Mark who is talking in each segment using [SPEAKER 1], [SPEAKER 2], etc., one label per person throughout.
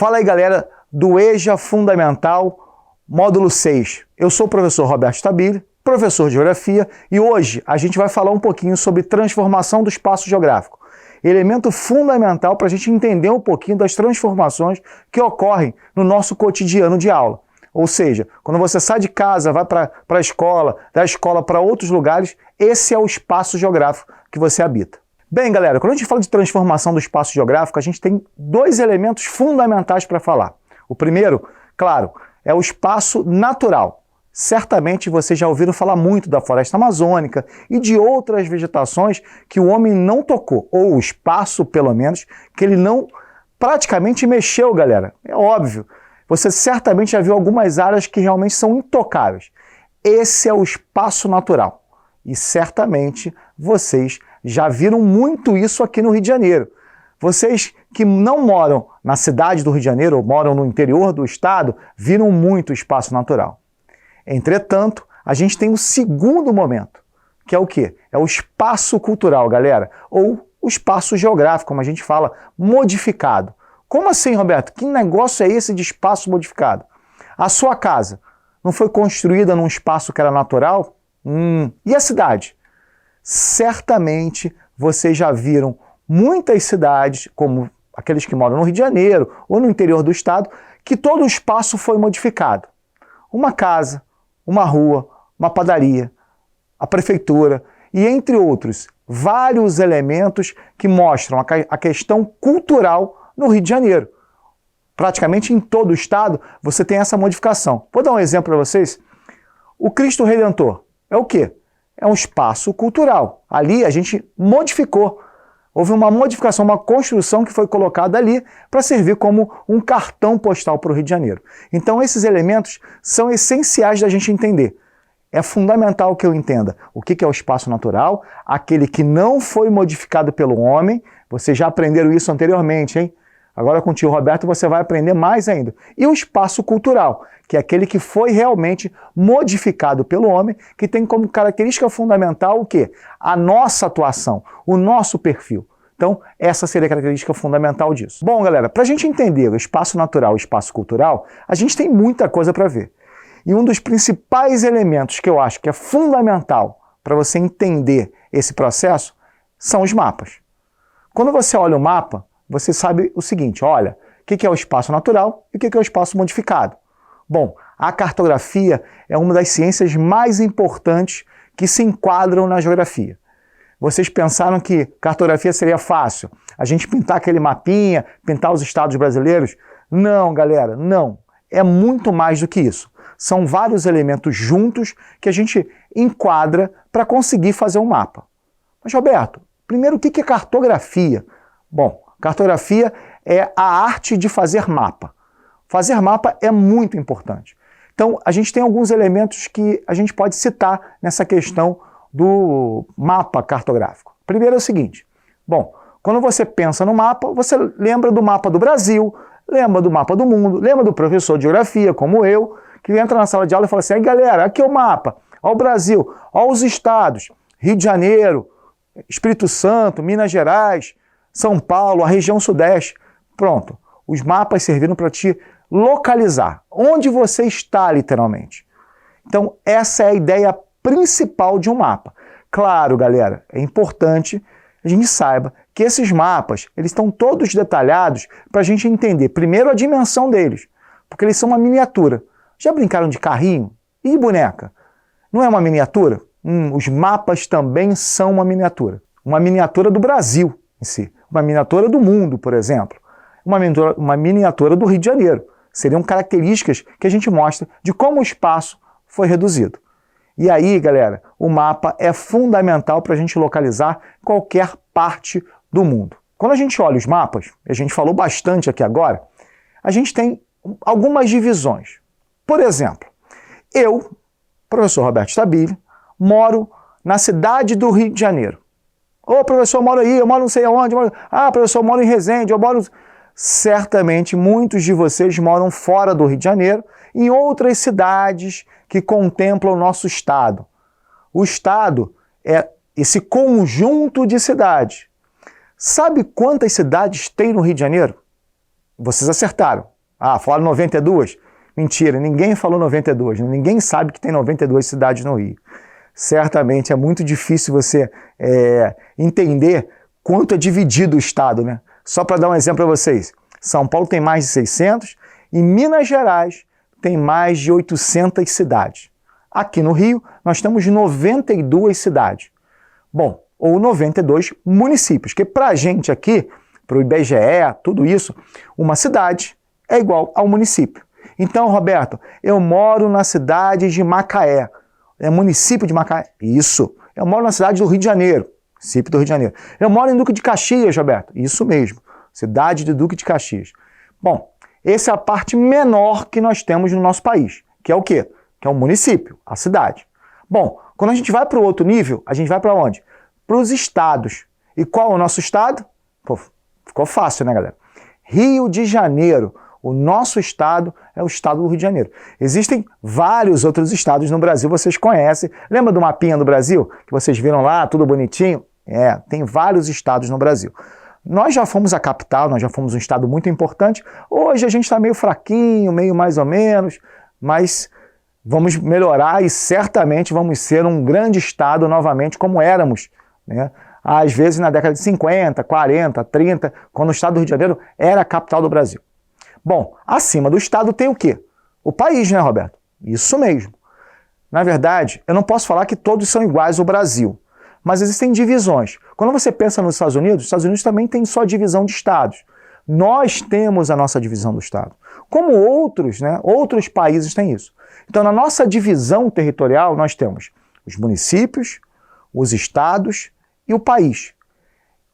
[SPEAKER 1] Fala aí, galera do EJA Fundamental, módulo 6. Eu sou o professor Roberto Stabile, professor de Geografia, e hoje a gente vai falar um pouquinho sobre transformação do espaço geográfico. Elemento fundamental para a gente entender um pouquinho das transformações que ocorrem no nosso cotidiano de aula. Ou seja, quando você sai de casa, vai para a escola, da escola para outros lugares, esse é o espaço geográfico que você habita. Bem, galera, quando a gente fala de transformação do espaço geográfico, a gente tem dois elementos fundamentais para falar. O primeiro, claro, é o espaço natural. Certamente vocês já ouviram falar muito da floresta amazônica e de outras vegetações que o homem não tocou, ou o espaço, pelo menos, que ele não praticamente mexeu, galera. É óbvio. Você certamente já viu algumas áreas que realmente são intocáveis. Esse é o espaço natural. E certamente vocês já viram muito isso aqui no Rio de Janeiro. Vocês que não moram na cidade do Rio de Janeiro ou moram no interior do estado, viram muito espaço natural. Entretanto, a gente tem o segundo momento, que é o quê? É o espaço cultural, galera, ou o espaço geográfico, como a gente fala, modificado. Como assim, Roberto? Que negócio é esse de espaço modificado? A sua casa não foi construída num espaço que era natural? E a cidade? Certamente vocês já viram muitas cidades, como aqueles que moram no Rio de Janeiro ou no interior do estado, que todo o espaço foi modificado. Uma casa, uma rua, uma padaria, a prefeitura e, entre outros, vários elementos que mostram a questão cultural no Rio de Janeiro. Praticamente em todo o estado você tem essa modificação. Vou dar um exemplo para vocês. O Cristo Redentor é o quê? É um espaço cultural. Ali a gente modificou. Houve uma modificação, uma construção que foi colocada ali para servir como um cartão postal para o Rio de Janeiro. Então esses elementos são essenciais da gente entender. É fundamental que eu entenda o que é o espaço natural, aquele que não foi modificado pelo homem. Vocês já aprenderam isso anteriormente, hein? Agora com o tio Roberto você vai aprender mais ainda. E o espaço cultural, que é aquele que foi realmente modificado pelo homem, que tem como característica fundamental o quê? A nossa atuação, o nosso perfil. Então, essa seria a característica fundamental disso. Bom, galera, para a gente entender o espaço natural e o espaço cultural, a gente tem muita coisa para ver. E um dos principais elementos que eu acho que é fundamental para você entender esse processo são os mapas. Quando você olha o mapa, você sabe o seguinte, olha, o que é o espaço natural e o que é o espaço modificado. Bom, a cartografia é uma das ciências mais importantes que se enquadram na geografia. Vocês pensaram que cartografia seria fácil? A gente pintar aquele mapinha, pintar os estados brasileiros? Não, galera, não. É muito mais do que isso. São vários elementos juntos que a gente enquadra para conseguir fazer um mapa. Mas, Roberto, primeiro, o que é cartografia? Bom, cartografia é a arte de fazer mapa. Fazer mapa é muito importante. Então, a gente tem alguns elementos que a gente pode citar nessa questão do mapa cartográfico. Primeiro é o seguinte, bom, quando você pensa no mapa, você lembra do mapa do Brasil, lembra do mapa do mundo, lembra do professor de geografia, como eu, que entra na sala de aula e fala assim, aí galera, aqui é o mapa, ó o Brasil, ó os estados, Rio de Janeiro, Espírito Santo, Minas Gerais, São Paulo, a região sudeste. Pronto, os mapas serviram para te localizar, onde você está literalmente. Então essa é a ideia principal de um mapa. Claro, galera, é importante a gente saiba que esses mapas, eles estão todos detalhados para a gente entender, primeiro, a dimensão deles, porque eles são uma miniatura. Já brincaram de carrinho? E boneca? Não é uma miniatura? Os mapas também são uma miniatura do Brasil em si, uma miniatura do mundo, por exemplo, uma miniatura do Rio de Janeiro. Seriam características que a gente mostra de como o espaço foi reduzido. E aí, galera, o mapa é fundamental para a gente localizar qualquer parte do mundo. Quando a gente olha os mapas, a gente falou bastante aqui agora, a gente tem algumas divisões. Por exemplo, eu, professor Roberto Stabile, moro na cidade do Rio de Janeiro. Ô, professor, eu moro aí, eu moro não sei aonde. Professor, eu moro em Resende, eu moro... Certamente, muitos de vocês moram fora do Rio de Janeiro, em outras cidades que contemplam o nosso estado. O estado é esse conjunto de cidades. Sabe quantas cidades tem no Rio de Janeiro? Vocês acertaram. Ah, falaram 92? Mentira, ninguém falou 92. Ninguém sabe que tem 92 cidades no Rio. Certamente é muito difícil você entender quanto é dividido o estado, né? Só para dar um exemplo para vocês. São Paulo tem mais de 600 e Minas Gerais tem mais de 800 cidades. Aqui no Rio, nós temos 92 cidades. Bom, ou 92 municípios, que para a gente aqui, para o IBGE, tudo isso, uma cidade é igual ao município. Então, Roberto, eu moro na cidade de Macaé. É município de Macaé? Isso. Eu moro na cidade do Rio de Janeiro. Município do Rio de Janeiro. Eu moro em Duque de Caxias, Roberto. Isso mesmo. Cidade de Duque de Caxias. Bom, essa é a parte menor que nós temos no nosso país. Que é o quê? Que é o município, a cidade. Bom, quando a gente vai para o outro nível, a gente vai para onde? Para os estados. E qual é o nosso estado? Pô, ficou fácil, né, galera? Rio de Janeiro. O nosso estado é o estado do Rio de Janeiro. Existem vários outros estados no Brasil, vocês conhecem. Lembra do mapinha do Brasil? Que vocês viram lá, tudo bonitinho? Tem vários estados no Brasil. Nós já fomos a capital, nós já fomos um estado muito importante. Hoje a gente está meio fraquinho, meio mais ou menos, mas vamos melhorar e certamente vamos ser um grande estado novamente como éramos, né? Às vezes na década de 50, 40, 30, quando o estado do Rio de Janeiro era a capital do Brasil. Bom, acima do estado tem o quê? O país, né, Roberto? Isso mesmo. Na verdade, eu não posso falar que todos são iguais ao Brasil, mas existem divisões. Quando você pensa nos Estados Unidos também tem sua divisão de estados. Nós temos a nossa divisão do estado. Como outros, né, outros países têm isso. Então, na nossa divisão territorial, nós temos os municípios, os estados e o país.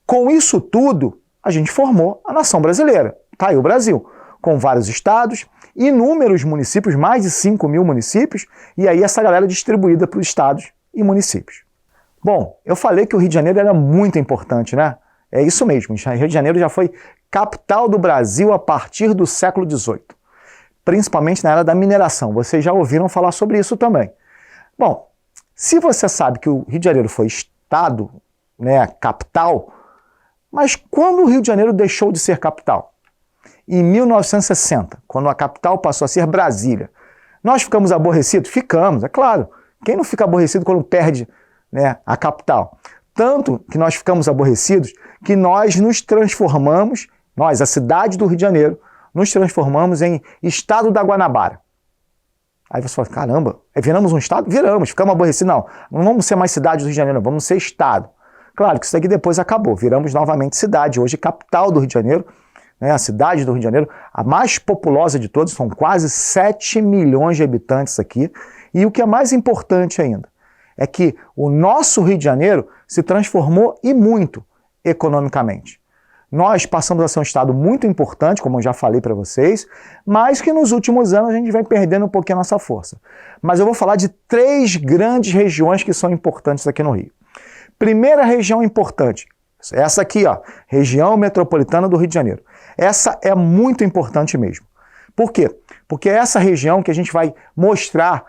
[SPEAKER 1] Com isso tudo, a gente formou a nação brasileira. Tá aí o Brasil, com vários estados, inúmeros municípios, mais de 5 mil municípios, e aí essa galera distribuída para os estados e municípios. Bom, eu falei que o Rio de Janeiro era muito importante, né? É isso mesmo, o Rio de Janeiro já foi capital do Brasil a partir do século XVIII, principalmente na era da mineração. Vocês já ouviram falar sobre isso também. Bom, se você sabe que o Rio de Janeiro foi estado, né, capital, mas quando o Rio de Janeiro deixou de ser capital? Em 1960, quando a capital passou a ser Brasília. Nós ficamos aborrecidos? Ficamos, é claro. Quem não fica aborrecido quando perde, né, a capital? Tanto que nós ficamos aborrecidos que nós nos transformamos, nós, a cidade do Rio de Janeiro, nos transformamos em Estado da Guanabara. Aí você fala, caramba, viramos um estado? Viramos, ficamos aborrecidos. Não vamos ser mais cidade do Rio de Janeiro, vamos ser estado. Claro que isso daqui depois acabou, viramos novamente cidade. Hoje, capital do Rio de Janeiro, né, a cidade do Rio de Janeiro, a mais populosa de todos, são quase 7 milhões de habitantes aqui. E o que é mais importante ainda, é que o nosso Rio de Janeiro se transformou e muito economicamente. Nós passamos a ser um estado muito importante, como eu já falei para vocês, mas que nos últimos anos a gente vem perdendo um pouquinho a nossa força. Mas eu vou falar de 3 grandes regiões que são importantes aqui no Rio. Primeira região importante, essa aqui, ó, região metropolitana do Rio de Janeiro. Essa é muito importante mesmo. Por quê? Porque é essa região que a gente vai mostrar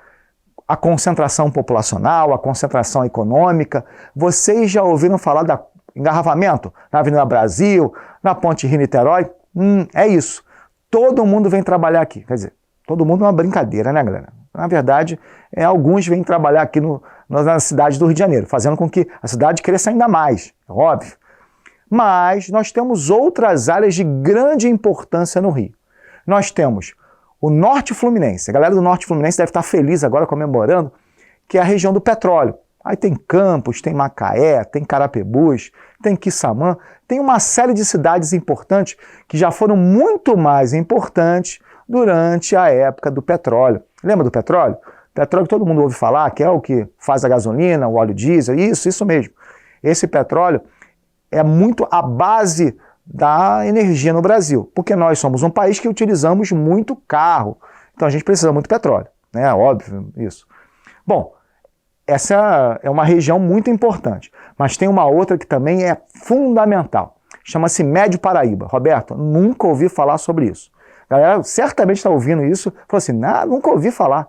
[SPEAKER 1] a concentração populacional, a concentração econômica. Vocês já ouviram falar da engarrafamento na Avenida Brasil, na Ponte Rio-Niterói? É isso. Todo mundo vem trabalhar aqui. Quer dizer, todo mundo é uma brincadeira, né, galera? Na verdade, alguns vêm trabalhar aqui na cidade do Rio de Janeiro, fazendo com que a cidade cresça ainda mais, é óbvio. Mas nós temos outras áreas de grande importância no Rio. Nós temos o Norte Fluminense. A galera do Norte Fluminense deve estar feliz agora comemorando, que é a região do petróleo. Aí tem Campos, tem Macaé, tem Carapebus, tem Quissamã, tem uma série de cidades importantes que já foram muito mais importantes durante a época do petróleo. Lembra do petróleo? Petróleo que todo mundo ouve falar, que é o que faz a gasolina, o óleo diesel, isso mesmo. Esse petróleo é muito a base da energia no Brasil, porque nós somos um país que utilizamos muito carro, então a gente precisa muito petróleo, né? Óbvio isso. Bom, essa é uma região muito importante, mas tem uma outra que também é fundamental, chama-se Médio Paraíba. Roberto, nunca ouvi falar sobre isso. A galera certamente está ouvindo isso, falou assim, nunca ouvi falar,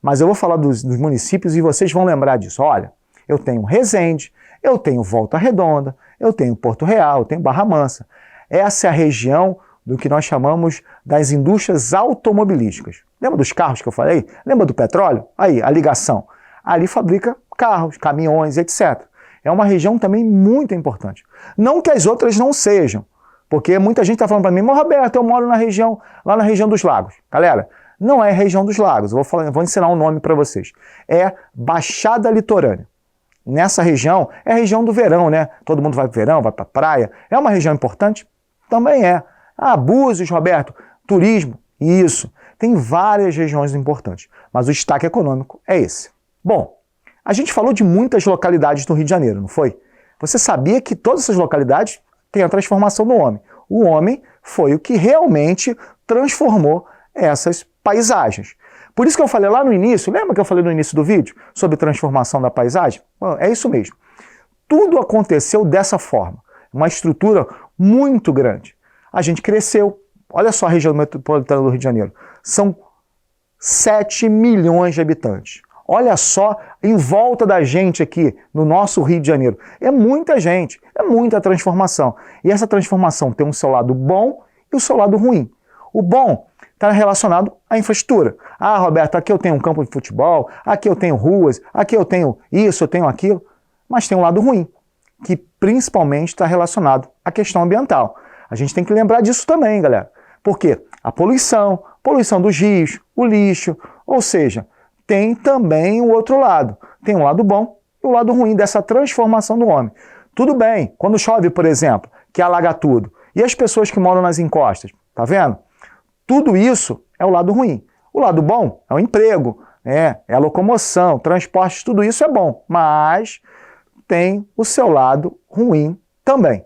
[SPEAKER 1] mas eu vou falar dos municípios e vocês vão lembrar disso. Olha, eu tenho Resende, eu tenho Volta Redonda, eu tenho Porto Real, eu tenho Barra Mansa. Essa é a região do que nós chamamos das indústrias automobilísticas. Lembra dos carros que eu falei? Lembra do petróleo? Aí, a ligação. Ali fabrica carros, caminhões, etc. É uma região também muito importante. Não que as outras não sejam, porque muita gente está falando para mim, mas Roberto, eu moro lá na região dos lagos. Galera, não é região dos lagos, vou ensinar um nome para vocês. É Baixada Litorânea. Nessa região, é a região do verão, né? Todo mundo vai para o verão, vai para a praia. É uma região importante? Também é. Ah, Búzios, Roberto, turismo. Isso. Tem várias regiões importantes, mas o destaque econômico é esse. Bom, a gente falou de muitas localidades do Rio de Janeiro, não foi? Você sabia que todas essas localidades têm a transformação do homem. O homem foi o que realmente transformou essas paisagens. Por isso que eu falei lá no início, lembra que eu falei no início do vídeo sobre transformação da paisagem? Bom, é isso mesmo. Tudo aconteceu dessa forma. Uma estrutura muito grande. A gente cresceu. Olha só a região metropolitana do Rio de Janeiro. São 7 milhões de habitantes. Olha só em volta da gente aqui, no nosso Rio de Janeiro. É muita gente, é muita transformação. E essa transformação tem o seu lado bom e o seu lado ruim. O bom está relacionado à infraestrutura. Ah, Roberto, aqui eu tenho um campo de futebol, aqui eu tenho ruas, aqui eu tenho isso, eu tenho aquilo. Mas tem um lado ruim, que principalmente está relacionado à questão ambiental. A gente tem que lembrar disso também, galera. Por quê? A poluição dos rios, o lixo, ou seja, tem também o outro lado. Tem um lado bom e o lado ruim dessa transformação do homem. Tudo bem, quando chove, por exemplo, que alaga tudo, e as pessoas que moram nas encostas, tá vendo? Tudo isso é o lado ruim. O lado bom é o emprego, é a locomoção, transporte, tudo isso é bom, mas tem o seu lado ruim também.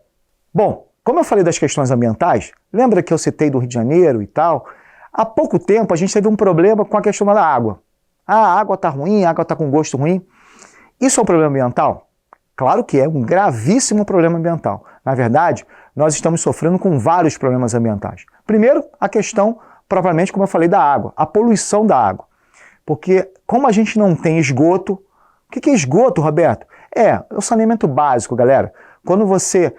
[SPEAKER 1] Bom, como eu falei das questões ambientais, lembra que eu citei do Rio de Janeiro e tal? Há pouco tempo a gente teve um problema com a questão da água. Ah, a água está ruim, a água está com gosto ruim. Isso é um problema ambiental? Claro que é um gravíssimo problema ambiental. Na verdade, nós estamos sofrendo com vários problemas ambientais. Primeiro, a questão, propriamente, como eu falei, da água, a poluição da água. Porque, como a gente não tem esgoto, o que é esgoto, Roberto? É o saneamento básico, galera. Quando você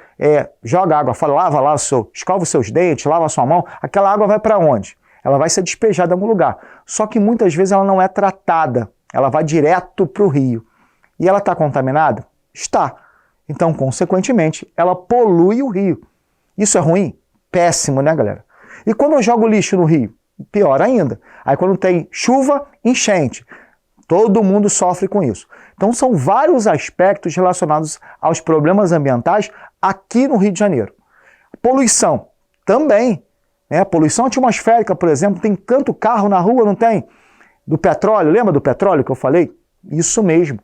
[SPEAKER 1] joga água, lava lá escova os seus dentes, lava a sua mão, aquela água vai para onde? Ela vai ser despejada em algum lugar. Só que muitas vezes ela não é tratada, ela vai direto para o rio. E ela está contaminada? Está. Então, consequentemente, ela polui o rio. Isso é ruim? Péssimo, né, galera? E quando eu jogo lixo no rio? Pior ainda. Aí quando tem chuva, enchente. Todo mundo sofre com isso. Então são vários aspectos relacionados aos problemas ambientais aqui no Rio de Janeiro. Poluição também. Poluição atmosférica, por exemplo, tem tanto carro na rua, não tem? Do petróleo, lembra do petróleo que eu falei? Isso mesmo.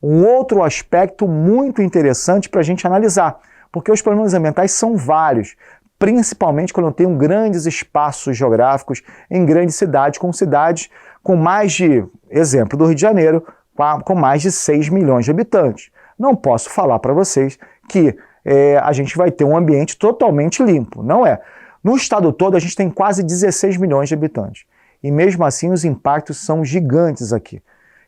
[SPEAKER 1] Um outro aspecto muito interessante para a gente analisar, porque os problemas ambientais são vários, principalmente quando eu tenho grandes espaços geográficos em grandes cidades, com mais de, exemplo do Rio de Janeiro, com mais de 6 milhões de habitantes. Não posso falar para vocês que a gente vai ter um ambiente totalmente limpo, não é? No estado todo a gente tem quase 16 milhões de habitantes e mesmo assim os impactos são gigantes aqui.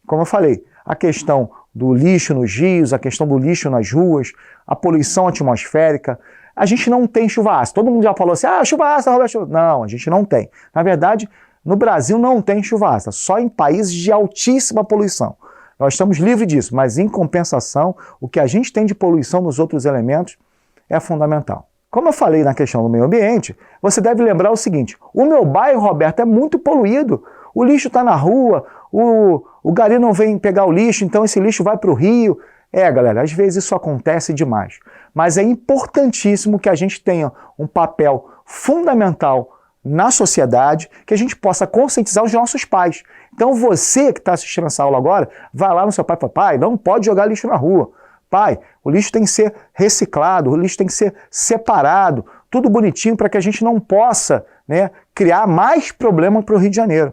[SPEAKER 1] Como eu falei, a questão do lixo nos rios, a questão do lixo nas ruas, a poluição atmosférica. A gente não tem chuva ácida. Todo mundo já falou assim, chuva ácida, Roberto. Não, a gente não tem. Na verdade, no Brasil não tem chuva ácida, só em países de altíssima poluição. Nós estamos livres disso, mas em compensação, o que a gente tem de poluição nos outros elementos é fundamental. Como eu falei na questão do meio ambiente, você deve lembrar o seguinte, o meu bairro, Roberto, é muito poluído. O lixo está na rua, o gari não vem pegar o lixo, então esse lixo vai para o rio. Galera, às vezes isso acontece demais. Mas é importantíssimo que a gente tenha um papel fundamental na sociedade, que a gente possa conscientizar os nossos pais. Então você que está assistindo essa aula agora, vai lá no seu pai e fala, pai, não pode jogar lixo na rua. Pai, o lixo tem que ser reciclado, o lixo tem que ser separado, tudo bonitinho para que a gente não possa, criar mais problema para o Rio de Janeiro.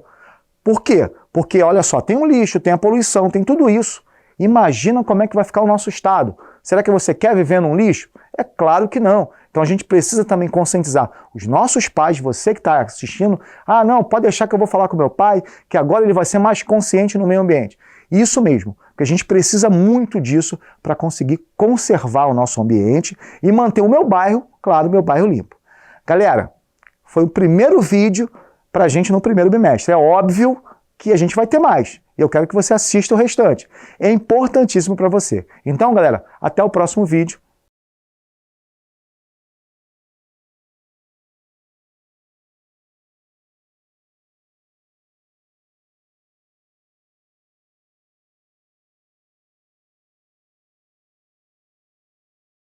[SPEAKER 1] Por quê? Porque, olha só, tem o lixo, tem a poluição, tem tudo isso. Imagina como é que vai ficar o nosso estado. Será que você quer viver num lixo? É claro que não. Então a gente precisa também conscientizar os nossos pais, você que está assistindo, não, pode deixar que eu vou falar com meu pai, que agora ele vai ser mais consciente no meio ambiente. Isso mesmo, porque a gente precisa muito disso para conseguir conservar o nosso ambiente e manter o meu bairro, claro, meu bairro limpo. Galera, foi o primeiro vídeo para a gente no primeiro bimestre. É óbvio que a gente vai ter mais. Eu quero que você assista o restante. É importantíssimo para você. Então, galera, até o próximo vídeo.